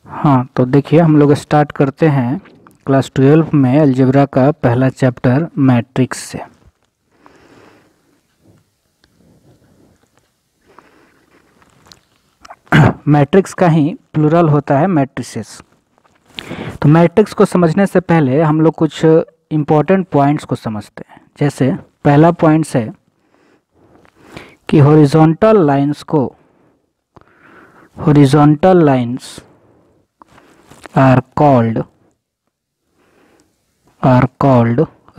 हाँ, तो देखिए हम लोग स्टार्ट करते हैं क्लास 12 में अलजेब्रा का पहला चैप्टर मैट्रिक्स से। मैट्रिक्स का ही प्लूरल होता है मैट्रिसेस। तो मैट्रिक्स को समझने से पहले हम लोग कुछ इम्पोर्टेंट पॉइंट्स को समझते हैं। जैसे पहला पॉइंट्स है कि horizontal lines are called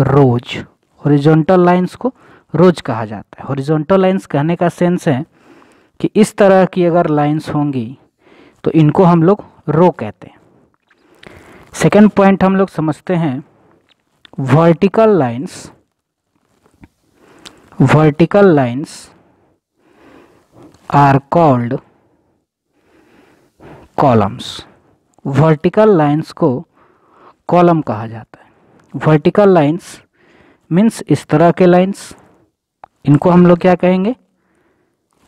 rows. Horizontal lines को रोज कहा जाता है। हॉरिजॉन्टल लाइंस कहने का सेंस है कि इस तरह की अगर लाइंस होंगी तो इनको हम लोग रो कहते हैं। सेकंड पॉइंट हम लोग समझते हैं vertical lines are called columns. Vertical lines को कॉलम कहा जाता है। वर्टिकल लाइंस मीन्स इस तरह के लाइंस, इनको हम लोग क्या कहेंगे?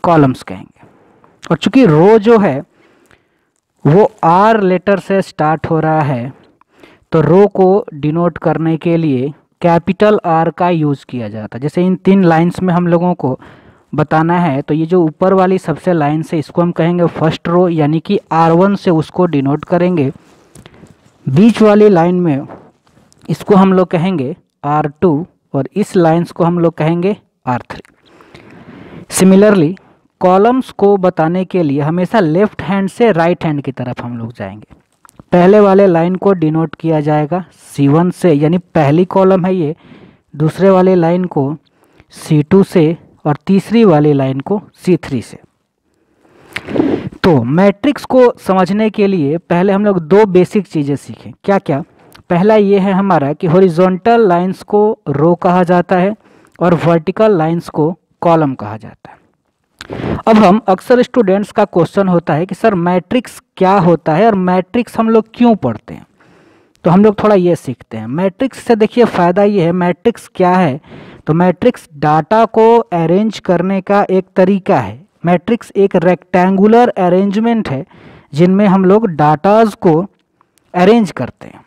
कॉलम्स कहेंगे। और चूंकि रो जो है वो आर लेटर से स्टार्ट हो रहा है तो रो को डिनोट करने के लिए कैपिटल आर का यूज़ किया जाता है। जैसे इन तीन लाइंस में हम लोगों को बताना है तो ये जो ऊपर वाली सबसे लाइन से इसको हम कहेंगे फर्स्ट रो, यानी कि R1 से उसको डिनोट करेंगे। बीच वाली लाइन में इसको हम लोग कहेंगे R2 और इस लाइंस को हम लोग कहेंगे R3। सिमिलरली कॉलम्स को बताने के लिए हमेशा लेफ्ट हैंड से राइट हैंड की तरफ हम लोग जाएंगे। पहले वाले लाइन को डिनोट किया जाएगा C1 से, यानी पहली कॉलम है ये। दूसरे वाले लाइन को C2 से और तीसरी वाली लाइन को C3 से। तो मैट्रिक्स को समझने के लिए पहले हम लोग दो बेसिक चीज़ें सीखें। क्या क्या? पहला ये है हमारा कि हॉरिजॉन्टल लाइंस को रो कहा जाता है और वर्टिकल लाइंस को कॉलम कहा जाता है। अब हम अक्सर स्टूडेंट्स का क्वेश्चन होता है कि सर मैट्रिक्स क्या होता है और मैट्रिक्स हम लोग क्यों पढ़ते हैं? तो हम लोग थोड़ा ये सीखते हैं। मैट्रिक्स से देखिए फ़ायदा ये है, मैट्रिक्स क्या है? तो मैट्रिक्स डाटा को अरेंज करने का एक तरीका है। मैट्रिक्स एक रेक्टेंगुलर अरेंजमेंट है जिनमें हम लोग डाटाज को अरेंज करते हैं।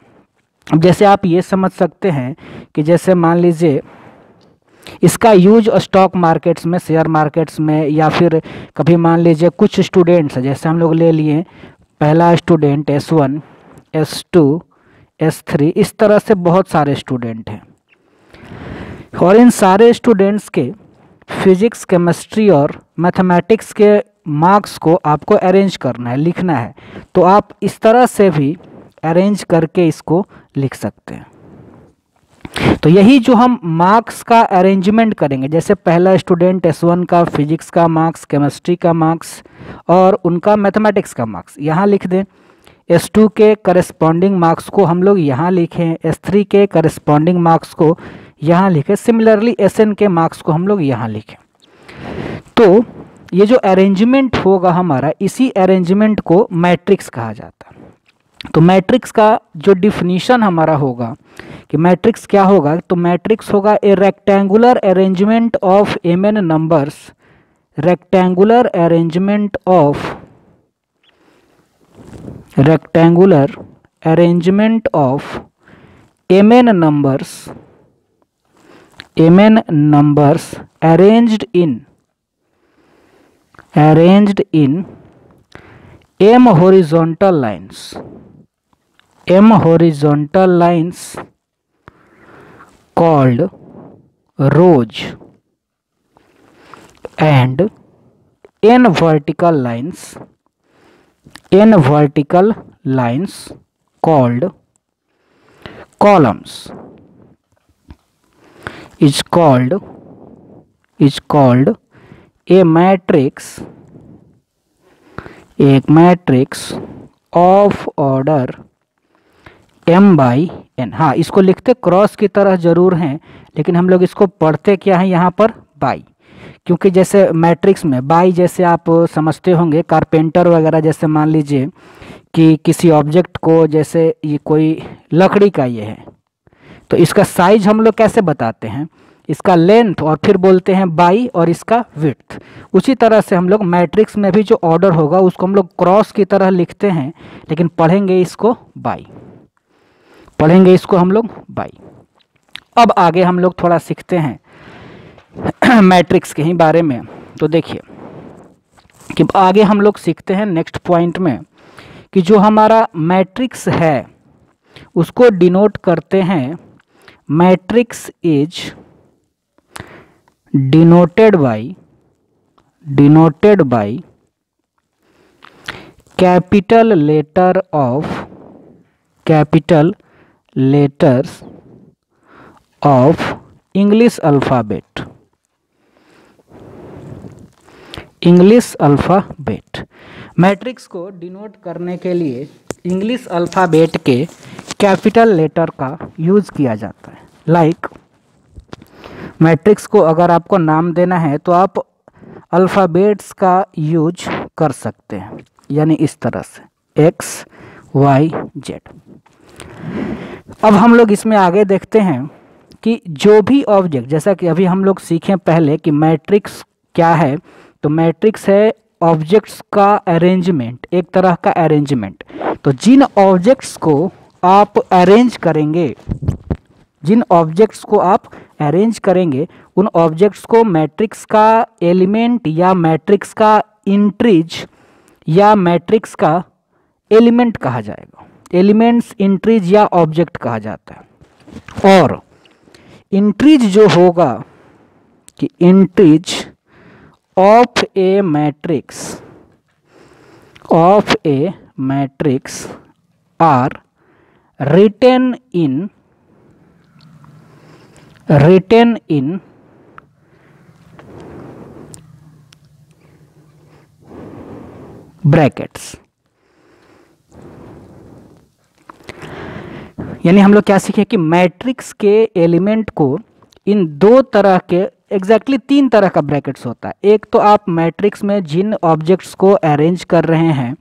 अब जैसे आप ये समझ सकते हैं कि जैसे मान लीजिए इसका यूज स्टॉक मार्केट्स में, शेयर मार्केट्स में, या फिर कभी मान लीजिए कुछ स्टूडेंट्स, जैसे हम लोग ले लिए पहला स्टूडेंट S1, S2, S3, इस तरह से बहुत सारे स्टूडेंट हैं और इन सारे स्टूडेंट्स के फिजिक्स, केमिस्ट्री और मैथमेटिक्स के मार्क्स को आपको अरेंज करना है, लिखना है। तो आप इस तरह से भी अरेंज करके इसको लिख सकते हैं। तो यही जो हम मार्क्स का अरेंजमेंट करेंगे, जैसे पहला स्टूडेंट S1 का फिजिक्स का मार्क्स, केमिस्ट्री का मार्क्स और उनका मैथमेटिक्स का मार्क्स यहाँ लिख दें। S2 के करस्पॉन्डिंग मार्क्स को हम लोग यहाँ लिखें, S3 के करस्पॉन्डिंग मार्क्स को यहाँ लिखें, सिमिलरली SN के मार्क्स को हम लोग यहाँ लिखें। तो ये जो अरेंजमेंट होगा हमारा, इसी अरेंजमेंट को मैट्रिक्स कहा जाता है। तो मैट्रिक्स का जो डिफिनीशन हमारा होगा कि मैट्रिक्स क्या होगा, तो मैट्रिक्स होगा ए rectangular arrangement of mn numbers, rectangular arrangement of mn numbers arranged in m horizontal lines called rows and n vertical lines called columns is called a matrix of order m by n। हाँ, इसको लिखते cross की तरह जरूर हैं, लेकिन हम लोग इसको पढ़ते क्या है यहाँ पर? बाई। क्योंकि जैसे मैट्रिक्स में बाई, जैसे आप समझते होंगे कारपेंटर वगैरह, जैसे मान लीजिए कि किसी ऑब्जेक्ट को, जैसे ये कोई लकड़ी का ये है, तो इसका साइज हम लोग कैसे बताते हैं इसका लेंथ और फिर बोलते हैं बाई और इसका विड्थ। उसी तरह से हम लोग मैट्रिक्स में भी जो ऑर्डर होगा उसको हम लोग क्रॉस की तरह लिखते हैं, लेकिन पढ़ेंगे इसको बाई, पढ़ेंगे इसको हम लोग बाई। अब आगे हम लोग थोड़ा सीखते हैं मैट्रिक्स के ही बारे में। तो देखिए कि आगे हम लोग सीखते हैं नेक्स्ट पॉइंट में कि जो हमारा मैट्रिक्स है उसको डिनोट करते हैं, matrix is denoted by capital letters of English alphabet. Matrix को डिनोट करने के लिए इंग्लिश अल्फ़ाबेट के कैपिटल लेटर का यूज़ किया जाता है। लाइक मैट्रिक्स को अगर आपको नाम देना है तो आप अल्फ़ाबेट्स का यूज कर सकते हैं, यानी इस तरह से X Y Z। अब हम लोग इसमें आगे देखते हैं कि जो भी ऑब्जेक्ट, जैसा कि अभी हम लोग सीखें पहले कि मैट्रिक्स क्या है, तो मैट्रिक्स है ऑब्जेक्ट्स का अरेंजमेंट, एक तरह का अरेंजमेंट। तो जिन ऑब्जेक्ट्स को आप अरेंज करेंगे, उन ऑब्जेक्ट्स को मैट्रिक्स का एलिमेंट या मैट्रिक्स का इंट्रीज या मैट्रिक्स का एलिमेंट कहा जाएगा। एलिमेंट्स, इंट्रीज या ऑब्जेक्ट कहा जाता है। और इंट्रीज जो होगा कि entries of a matrix are written in brackets. यानी हम लोग क्या सीखे कि मैट्रिक्स के एलिमेंट को इन दो तरह के, एग्जैक्टली तीन तरह का ब्रैकेट्स होता है। एक तो आप मैट्रिक्स में जिन ऑब्जेक्ट्स को अरेंज कर रहे हैं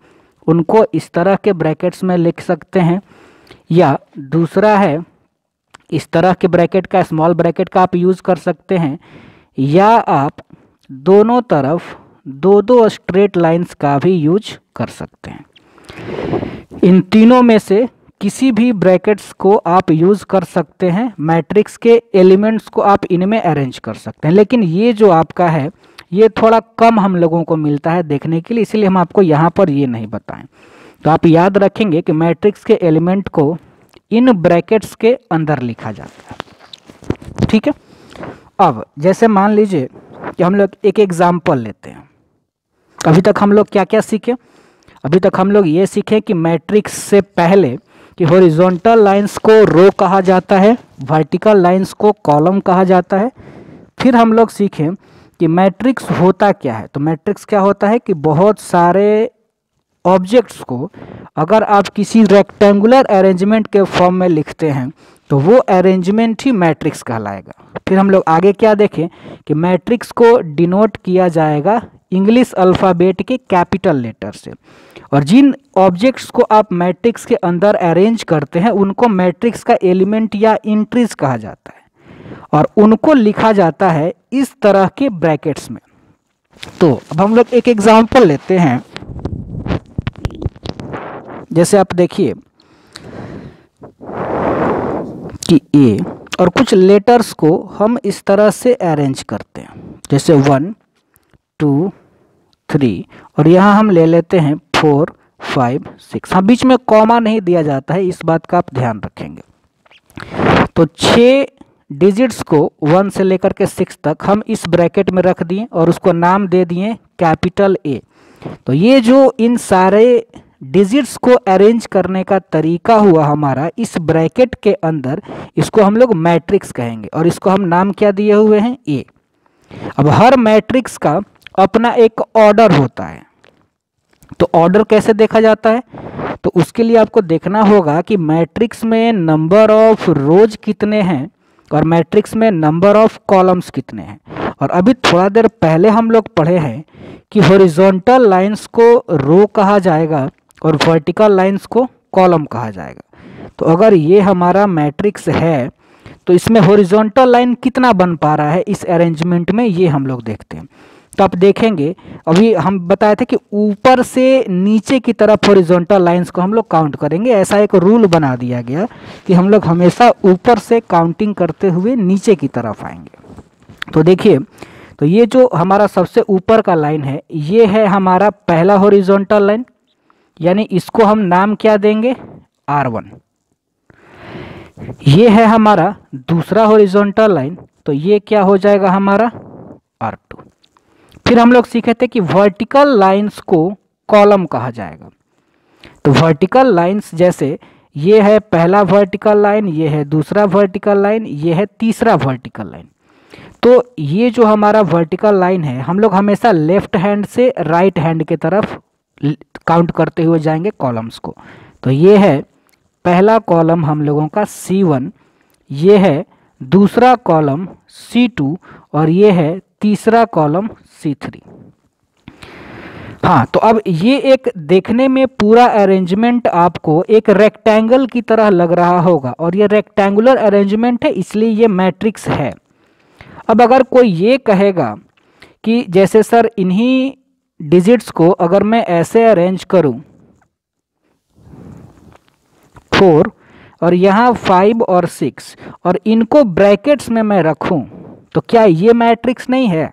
उनको इस तरह के ब्रैकेट्स में लिख सकते हैं, या दूसरा है इस तरह के ब्रैकेट का, स्मॉल ब्रैकेट का आप यूज़ कर सकते हैं, या आप दोनों तरफ दो स्ट्रेट लाइंस का भी यूज कर सकते हैं। इन तीनों में से किसी भी ब्रैकेट्स को आप यूज़ कर सकते हैं, मैट्रिक्स के एलिमेंट्स को आप इनमें अरेंज कर सकते हैं। लेकिन ये जो आपका है ये थोड़ा कम हम लोगों को मिलता है देखने के लिए, इसलिए हम आपको यहाँ पर ये नहीं बताएं। तो आप याद रखेंगे कि मैट्रिक्स के एलिमेंट को इन ब्रैकेट्स के अंदर लिखा जाता है। ठीक है। अब जैसे मान लीजिए कि हम लोग एक एग्जाम्पल लेते हैं। अभी तक हम लोग क्या क्या सीखे? अभी तक हम लोग ये सीखे कि मैट्रिक्स से पहले कि हॉरिजॉन्टल लाइंस को रो कहा जाता है, वर्टिकल लाइंस को कॉलम कहा जाता है। फिर हम लोग सीखे कि मैट्रिक्स होता क्या है। तो मैट्रिक्स क्या होता है कि बहुत सारे ऑब्जेक्ट्स को अगर आप किसी रेक्टेंगुलर अरेंजमेंट के फॉर्म में लिखते हैं तो वो अरेंजमेंट ही मैट्रिक्स कहलाएगा। फिर हम लोग आगे क्या देखें कि मैट्रिक्स को डिनोट किया जाएगा इंग्लिश अल्फ़ाबेट के कैपिटल लेटर से, और जिन ऑब्जेक्ट्स को आप मैट्रिक्स के अंदर अरेंज करते हैं उनको मैट्रिक्स का एलिमेंट या इंट्रीज कहा जाता है, और उनको लिखा जाता है इस तरह के ब्रैकेट्स में। तो अब हम लोग एक एग्जांपल लेते हैं। जैसे आप देखिए कि ए और कुछ लेटर्स को हम इस तरह से अरेंज करते हैं, जैसे 1 2 3, और यहाँ हम ले लेते हैं 4 5 6। हाँ, बीच में कॉमा नहीं दिया जाता है, इस बात का आप ध्यान रखेंगे। तो 6 डिजिट्स को 1 से लेकर के 6 तक हम इस ब्रैकेट में रख दिए और उसको नाम दे दिए कैपिटल ए। तो ये जो इन सारे डिजिट्स को अरेंज करने का तरीका हुआ हमारा इस ब्रैकेट के अंदर, इसको हम लोग मैट्रिक्स कहेंगे, और इसको हम नाम क्या दिए हुए हैं? ए। अब हर मैट्रिक्स का अपना एक ऑर्डर होता है। तो ऑर्डर कैसे देखा जाता है? तो उसके लिए आपको देखना होगा कि मैट्रिक्स में नंबर ऑफ रोज कितने हैं और मैट्रिक्स में नंबर ऑफ कॉलम्स कितने हैं। और अभी थोड़ा देर पहले हम लोग पढ़े हैं कि हॉरिजॉन्टल लाइंस को रो कहा जाएगा और वर्टिकल लाइंस को कॉलम कहा जाएगा। तो अगर ये हमारा मैट्रिक्स है तो इसमें हॉरिजॉन्टल लाइन कितना बन पा रहा है इस अरेंजमेंट में, ये हम लोग देखते हैं। तो आप देखेंगे अभी हम बताए थे कि ऊपर से नीचे की तरफ हॉरिजॉन्टल लाइंस को हम लोग काउंट करेंगे। ऐसा एक रूल बना दिया गया कि हम लोग हमेशा ऊपर से काउंटिंग करते हुए नीचे की तरफ आएंगे। तो देखिए, तो ये जो हमारा सबसे ऊपर का लाइन है, ये है हमारा पहला हॉरिजॉन्टल लाइन, यानी इसको हम नाम क्या देंगे, R1। ये है हमारा दूसरा हॉरिजॉन्टल लाइन, तो ये क्या हो जाएगा हमारा R2। फिर हम लोग सीखे थे कि वर्टिकल लाइंस को कॉलम कहा जाएगा। तो वर्टिकल लाइंस जैसे ये है पहला वर्टिकल लाइन, ये है दूसरा वर्टिकल लाइन, ये है तीसरा वर्टिकल लाइन। तो ये जो हमारा वर्टिकल लाइन है, हम लोग हमेशा लेफ्ट हैंड से राइट हैंड की तरफ काउंट करते हुए जाएंगे कॉलम्स को। तो ये है पहला कॉलम हम लोगों का C1, ये है दूसरा कॉलम C2 और ये है तीसरा कॉलम C3। हाँ, तो अब ये एक देखने में पूरा अरेंजमेंट आपको एक रेक्टेंगल की तरह लग रहा होगा, और ये रेक्टेंगुलर अरेंजमेंट है, इसलिए ये मैट्रिक्स है। अब अगर कोई ये कहेगा कि जैसे सर इन्हीं डिजिट्स को अगर मैं ऐसे अरेंज करूं 4 और यहाँ 5 और 6 और इनको ब्रैकेट्स में मैं रखूं, तो क्या ये मैट्रिक्स नहीं है?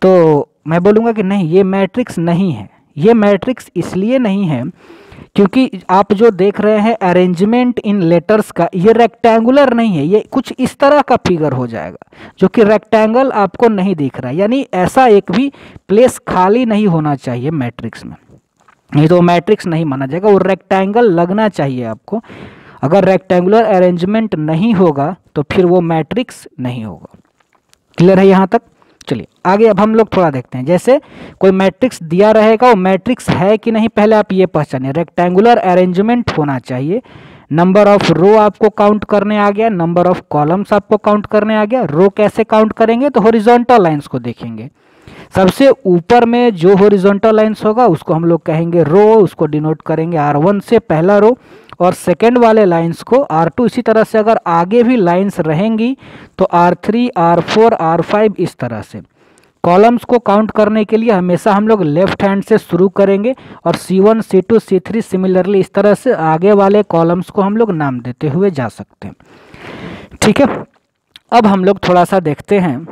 तो मैं बोलूँगा कि नहीं, ये मैट्रिक्स नहीं है। ये मैट्रिक्स इसलिए नहीं है क्योंकि आप जो देख रहे हैं अरेंजमेंट इन लेटर्स का, ये रेक्टेंगुलर नहीं है, ये कुछ इस तरह का फिगर हो जाएगा जो कि रेक्टेंगल आपको नहीं दिख रहा है। यानी ऐसा एक भी प्लेस खाली नहीं होना चाहिए मैट्रिक्स में, नहीं तो मैट्रिक्स नहीं माना जाएगा। वो रेक्टेंगल लगना चाहिए आपको। अगर रेक्टेंगुलर अरेंजमेंट नहीं होगा तो फिर वो मैट्रिक्स नहीं होगा। क्लियर है यहाँ तक? चलिए आगे अब हम लोग थोड़ा देखते हैं। जैसे कोई मैट्रिक्स दिया रहेगा, वो मैट्रिक्स है कि नहीं पहले आप ये पहचानिए। रेक्टेंगुलर अरेंजमेंट होना चाहिए। नंबर ऑफ रो आपको काउंट करने आ गया, नंबर ऑफ कॉलम्स आपको काउंट करने आ गया। रो कैसे काउंट करेंगे? तो हॉरिजॉन्टल लाइंस को देखेंगे। सबसे ऊपर में जो हॉरिजॉन्टल लाइंस होगा उसको हम लोग कहेंगे रो, उसको डिनोट करेंगे R1 से पहला रो, और सेकंड वाले लाइंस को R2। इसी तरह से अगर आगे भी लाइंस रहेंगी तो R3, R4, R5 इस तरह से। कॉलम्स को काउंट करने के लिए हमेशा हम लोग लेफ्ट हैंड से शुरू करेंगे और C1, C2, C3 सिमिलरली इस तरह से आगे वाले कॉलम्स को हम लोग नाम देते हुए जा सकते हैं। ठीक है, अब हम लोग थोड़ा सा देखते हैं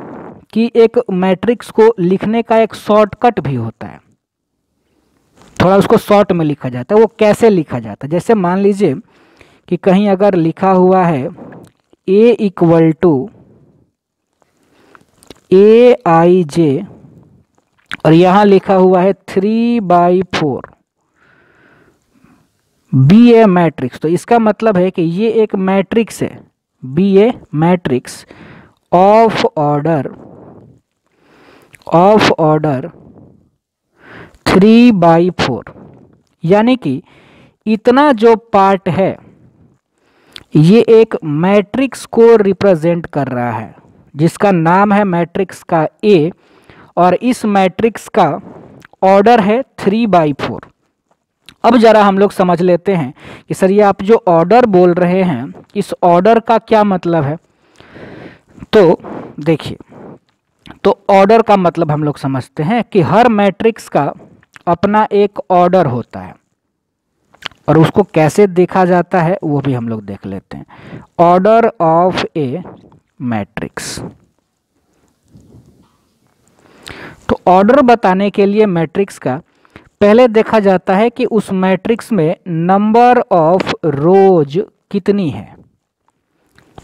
कि एक मैट्रिक्स को लिखने का एक शॉर्टकट भी होता है। थोड़ा उसको शॉर्ट में लिखा जाता है। वो कैसे लिखा जाता है? जैसे मान लीजिए कि कहीं अगर लिखा हुआ है A इक्वल टू AIJ और यहाँ लिखा हुआ है 3/4 BA मैट्रिक्स, तो इसका मतलब है कि ये एक मैट्रिक्स है, BA मैट्रिक्स ऑफ ऑर्डर 3/4। यानी कि इतना जो पार्ट है ये एक मैट्रिक्स को रिप्रेजेंट कर रहा है जिसका नाम है मैट्रिक्स का A, और इस मैट्रिक्स का ऑर्डर है 3/4। अब जरा हम लोग समझ लेते हैं कि सर ये आप जो ऑर्डर बोल रहे हैं इस ऑर्डर का क्या मतलब है। तो देखिए, तो ऑर्डर का मतलब हम लोग समझते हैं कि हर मैट्रिक्स का अपना एक ऑर्डर होता है, और उसको कैसे देखा जाता है वो भी हम लोग देख लेते हैं। Order of a matrix. तो ऑर्डर बताने के लिए मैट्रिक्स का पहले देखा जाता है कि उस मैट्रिक्स में नंबर ऑफ रोज कितनी है।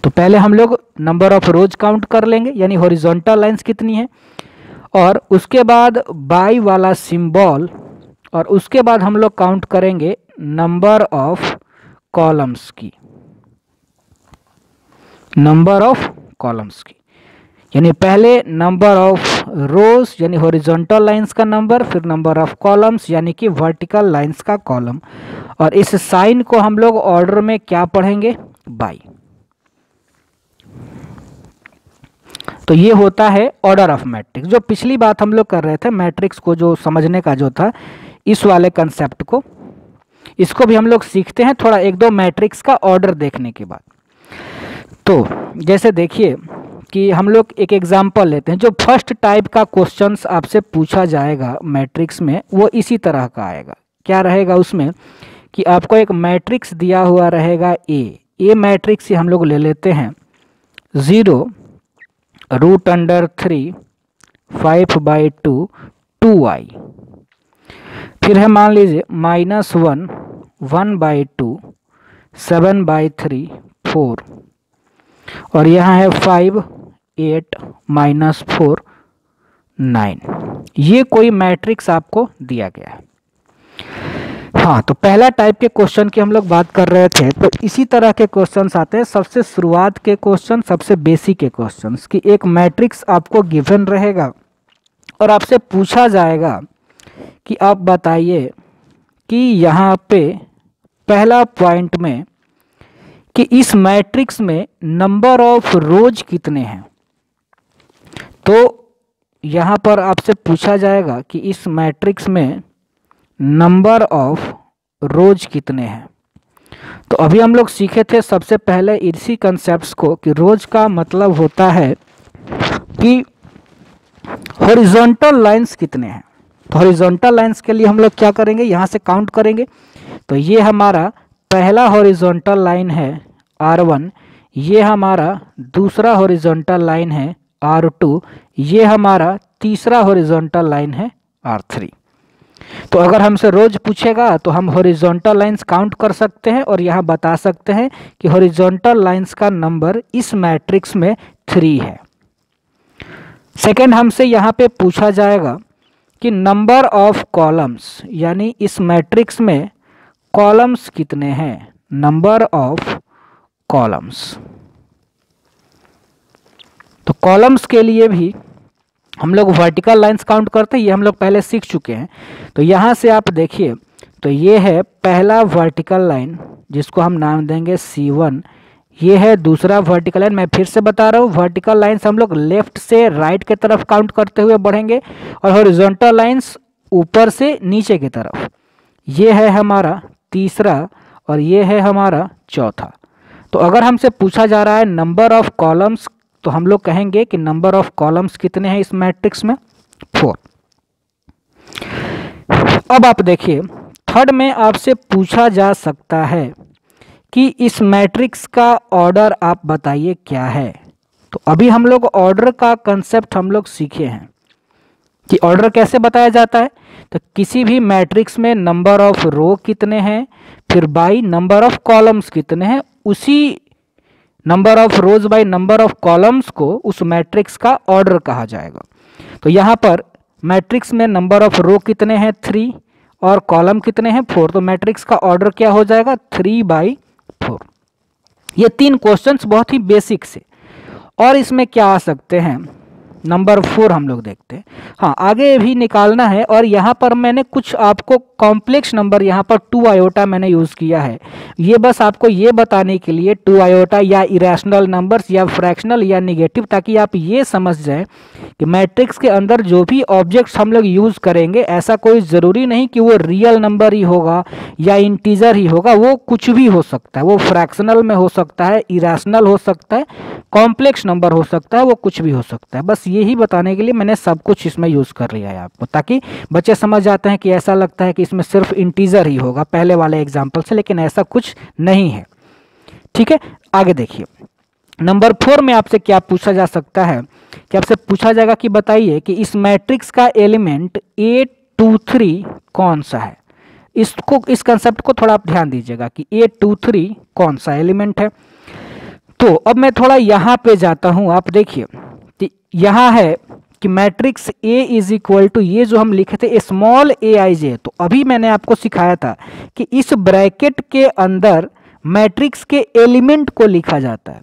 तो पहले हम लोग नंबर ऑफ रोज काउंट कर लेंगे, यानी हॉरिजॉन्टल लाइंस कितनी है, और उसके बाद बाई वाला सिंबल, और उसके बाद हम लोग काउंट करेंगे नंबर ऑफ कॉलम्स की, नंबर ऑफ कॉलम्स की। यानी पहले नंबर ऑफ रोज यानी हॉरिजॉन्टल लाइंस का नंबर, फिर नंबर ऑफ कॉलम्स यानी कि वर्टिकल लाइंस का कॉलम, और इस साइन को हम लोग ऑर्डर में क्या पढ़ेंगे? बाई। तो ये होता है ऑर्डर ऑफ मैट्रिक्स। जो पिछली बात हम लोग कर रहे थे मैट्रिक्स को जो समझने का जो था, इस वाले कंसेप्ट को, इसको भी हम लोग सीखते हैं थोड़ा एक दो मैट्रिक्स का ऑर्डर देखने के बाद। तो जैसे देखिए कि हम लोग एक एग्जांपल लेते हैं। जो फर्स्ट टाइप का क्वेश्चंस आपसे पूछा जाएगा मैट्रिक्स में वो इसी तरह का आएगा। क्या रहेगा उसमें कि आपको एक मैट्रिक्स दिया हुआ रहेगा ए मैट्रिक्स हम लोग ले लेते हैं 0√3 5/2 2i। फिर है मान लीजिए -1 1/2 7/3 4 और यहाँ है 5 8 -4 9। ये कोई मैट्रिक्स आपको दिया गया है। हाँ, तो पहला टाइप के क्वेश्चन की हम लोग बात कर रहे थे। तो इसी तरह के क्वेश्चंस आते हैं। सबसे शुरुआत के क्वेश्चन, सबसे बेसिक के क्वेश्चंस कि एक मैट्रिक्स आपको गिवन रहेगा और आपसे पूछा जाएगा कि आप बताइए कि यहाँ पे पहला पॉइंट में कि इस मैट्रिक्स में नंबर ऑफ रोज कितने हैं। तो यहाँ पर आपसे पूछा जाएगा कि इस मैट्रिक्स में नंबर ऑफ रोज कितने हैं। तो अभी हम लोग सीखे थे सबसे पहले इसी कंसेप्ट्स को कि रोज का मतलब होता है कि हॉरिजॉन्टल लाइंस कितने हैं। तो हॉरिजॉन्टल लाइंस के लिए हम लोग क्या करेंगे, यहाँ से काउंट करेंगे। तो ये हमारा पहला हॉरिजॉन्टल लाइन है R1, ये हमारा दूसरा हॉरिजॉन्टल लाइन है R2, ये हमारा तीसरा हॉरिजॉन्टल लाइन है R3। तो अगर हमसे रोज पूछेगा तो हम हॉरिजॉन्टल लाइंस काउंट कर सकते हैं और यहाँ बता सकते हैं कि हॉरिजॉन्टल लाइंस का नंबर इस मैट्रिक्स में 3 है। सेकेंड, हमसे यहाँ पे पूछा जाएगा कि नंबर ऑफ कॉलम्स, यानी इस मैट्रिक्स में कॉलम्स कितने हैं, नंबर ऑफ कॉलम्स। तो कॉलम्स के लिए भी हम लोग वर्टिकल लाइंस काउंट करते हैं, ये हम लोग पहले सीख चुके हैं। तो यहाँ से आप देखिए तो ये है पहला वर्टिकल लाइन जिसको हम नाम देंगे C1, ये है दूसरा वर्टिकल लाइन। मैं फिर से बता रहा हूँ, वर्टिकल लाइंस हम लोग लेफ्ट से राइट के तरफ काउंट करते हुए बढ़ेंगे और हॉरिजॉन्टल लाइंस ऊपर से नीचे की तरफ। ये है हमारा तीसरा और ये है हमारा चौथा। तो अगर हमसे पूछा जा रहा है नंबर ऑफ कॉलम्स, तो हम लोग कहेंगे कि नंबर ऑफ कॉलम्स कितने हैं इस मैट्रिक्स में, 4। अब आप देखिए थर्ड में आपसे पूछा जा सकता है कि इस मैट्रिक्स का ऑर्डर आप बताइए क्या है। तो अभी हम लोग ऑर्डर का कंसेप्ट हम लोग सीखे हैं कि ऑर्डर कैसे बताया जाता है। तो किसी भी मैट्रिक्स में नंबर ऑफ रो कितने हैं, फिर बाई नंबर ऑफ कॉलम्स कितने हैं, उसी number of rows by number of columns को उस मैट्रिक्स का ऑर्डर कहा जाएगा। तो यहाँ पर मैट्रिक्स में नंबर ऑफ रो कितने हैं 3 और कॉलम कितने हैं 4, तो मैट्रिक्स का ऑर्डर क्या हो जाएगा 3/4। ये 3 क्वेश्चंस बहुत ही बेसिक से। और इसमें क्या आ सकते हैं, नंबर 4 हम लोग देखते हैं। हाँ, आगे भी निकालना है और यहाँ पर मैंने कुछ आपको कॉम्प्लेक्स नंबर, यहाँ पर 2 आयोटा मैंने यूज़ किया है। ये बस आपको ये बताने के लिए 2 आयोटा या इरेशनल नंबर्स या फ्रैक्शनल या निगेटिव, ताकि आप ये समझ जाएं कि मैट्रिक्स के अंदर जो भी ऑब्जेक्ट्स हम लोग यूज़ करेंगे ऐसा कोई ज़रूरी नहीं कि वो रियल नंबर ही होगा या इंटीजर ही होगा। वो कुछ भी हो सकता है, वो फ्रैक्शनल में हो सकता है, इरेशनल हो सकता है, कॉम्प्लेक्स नंबर हो सकता है, वो कुछ भी हो सकता है। बस यही बताने के लिए मैंने सब कुछ इसमें यूज़ कर लिया है आपको, ताकि बच्चे समझ जाते हैं कि ऐसा लगता है कि इसमें सिर्फ इंटीजर ही होगा पहले वाले एग्जाम्पल से, लेकिन ऐसा कुछ नहीं है। ठीक है, आगे देखिए नंबर 4 में आपसे क्या पूछा जा सकता है कि आपसे पूछा जाएगा कि बताइए कि इस मैट्रिक्स का एलिमेंट 8 2 3 कौन सा है। इस कंसेप्ट को थोड़ा आप ध्यान दीजिएगा कि 8 2 3 कौन सा एलिमेंट है। तो अब मैं थोड़ा यहाँ पे जाता हूँ, आप देखिए यहाँ है कि matrix A is equal to, ये जो हम लिखे थे स्मॉल aij, तो अभी मैंने आपको सिखाया था कि इस ब्रैकेट के अंदर मैट्रिक्स के एलिमेंट को लिखा जाता है।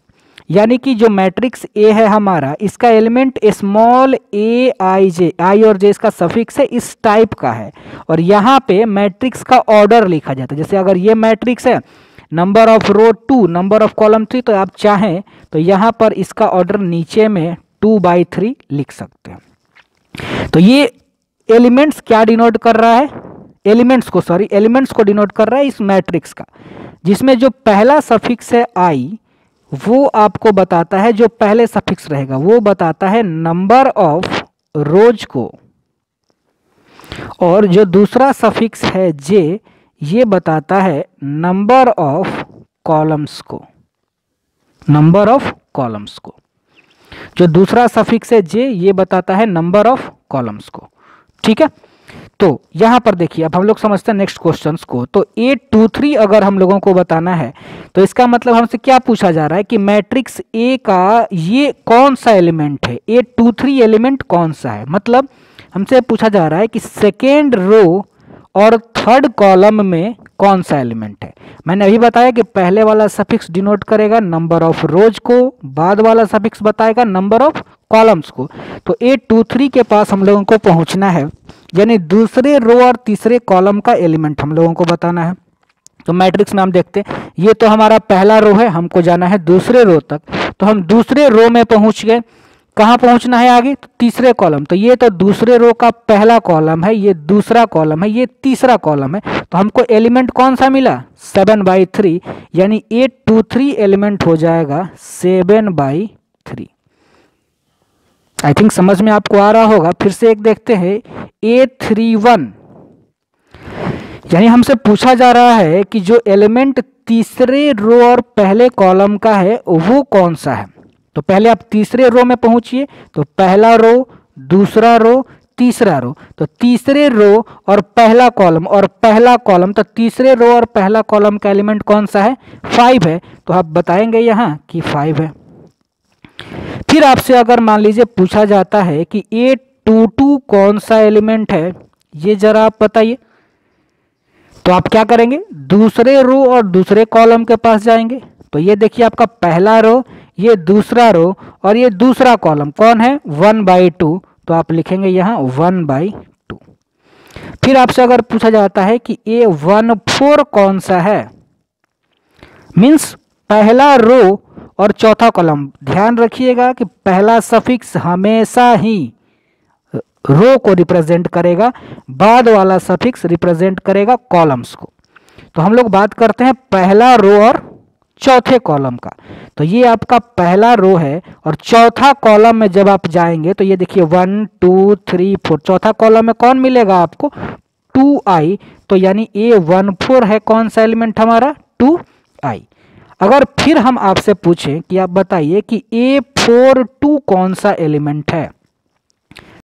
यानी कि जो मैट्रिक्स A है हमारा, इसका एलिमेंट स्मॉल aij, आई और जे इसका सफिक्स है, इस टाइप का है। और यहाँ पे मैट्रिक्स का ऑर्डर लिखा जाता है। जैसे अगर ये मैट्रिक्स है number of row 2 number of column 3, तो आप चाहें तो यहाँ पर इसका ऑर्डर नीचे में 2/3 लिख सकते हैं। तो ये एलिमेंट्स क्या डिनोट कर रहा है, एलिमेंट्स को डिनोट कर रहा है इस मैट्रिक्स का, जिसमें जो पहला सफिक्स है आई वो आपको बताता है, जो पहले सफिक्स रहेगा वो बताता है नंबर ऑफ रोज को, और जो दूसरा सफिक्स है जे, ये बताता है नंबर ऑफ कॉलम्स को, नंबर ऑफ कॉलम्स को। जो दूसरा सफिक्स है जे, ये बताता है नंबर ऑफ कॉलम्स को। ठीक है, तो यहां पर देखिए, अब हम लोग समझते हैं नेक्स्ट क्वेश्चंस को। तो 823 अगर हम लोगों को बताना है तो इसका मतलब हमसे क्या पूछा जा रहा है कि मैट्रिक्स ए का ये कौन सा एलिमेंट है, 823 एलिमेंट कौन सा है। मतलब हमसे पूछा जा रहा है कि सेकेंड रो और थर्ड कॉलम में कौन सा एलिमेंट है। मैंने अभी बताया कि पहले वाला सफिक्स डिनोट करेगा नंबर ऑफ रोज को, बाद वाला सफिक्स बताएगा नंबर ऑफ कॉलम्स को। तो 823 के पास हम लोगों को पहुंचना है, यानी दूसरे रो और तीसरे कॉलम का एलिमेंट हम लोगों को बताना है। तो मैट्रिक्स में हम देखते हैं, ये तो हमारा पहला रो है, हमको जाना है दूसरे रो तक। तो हम दूसरे रो में पहुंच गए। कहाँ पहुंचना है आगे? तो तीसरे कॉलम। तो ये तो दूसरे रो का पहला कॉलम है, ये दूसरा कॉलम है, ये तीसरा कॉलम है। तो हमको एलिमेंट कौन सा मिला? 7/3, यानी 823 एलिमेंट हो जाएगा 7/3। आई थिंक समझ में आपको आ रहा होगा। फिर से एक देखते हैं, 831, यानी हमसे पूछा जा रहा है कि जो एलिमेंट तीसरे रो और पहले कॉलम का है वो कौन सा है। तो पहले आप तीसरे रो में पहुंचिए, तो पहला रो, दूसरा रो, तीसरा रो। तो तीसरे रो और पहला कॉलम और पहला कॉलम, तो तीसरे रो और पहला कॉलम का एलिमेंट कौन सा है? 5 है। तो आप बताएंगे यहाँ कि 5 है। फिर आपसे अगर मान लीजिए पूछा जाता है कि 822 कौन सा एलिमेंट है, ये जरा आप बताइए। तो आप क्या करेंगे? दूसरे रो और दूसरे कॉलम के पास जाएंगे। तो ये देखिए आपका पहला रो, ये दूसरा रो और ये दूसरा कॉलम कौन है? 1/2। तो आप लिखेंगे यहाँ 1/2। फिर आपसे अगर पूछा जाता है कि A14 कौन सा है, मीन्स पहला रो और चौथा कॉलम। ध्यान रखिएगा कि पहला सफिक्स हमेशा ही रो को रिप्रेजेंट करेगा, बाद वाला सफिक्स रिप्रेजेंट करेगा कॉलम्स को। तो हम लोग बात करते हैं पहला रो और चौथे कॉलम का। तो ये आपका पहला रो है और चौथा कॉलम में जब आप जाएंगे तो ये देखिए 1 2 3 4, चौथा कॉलम में कौन मिलेगा आपको? 2i। तो यानी A14 है कौन सा एलिमेंट हमारा? 2i। अगर फिर हम आपसे पूछें कि आप बताइए कि A42 कौन सा एलिमेंट है,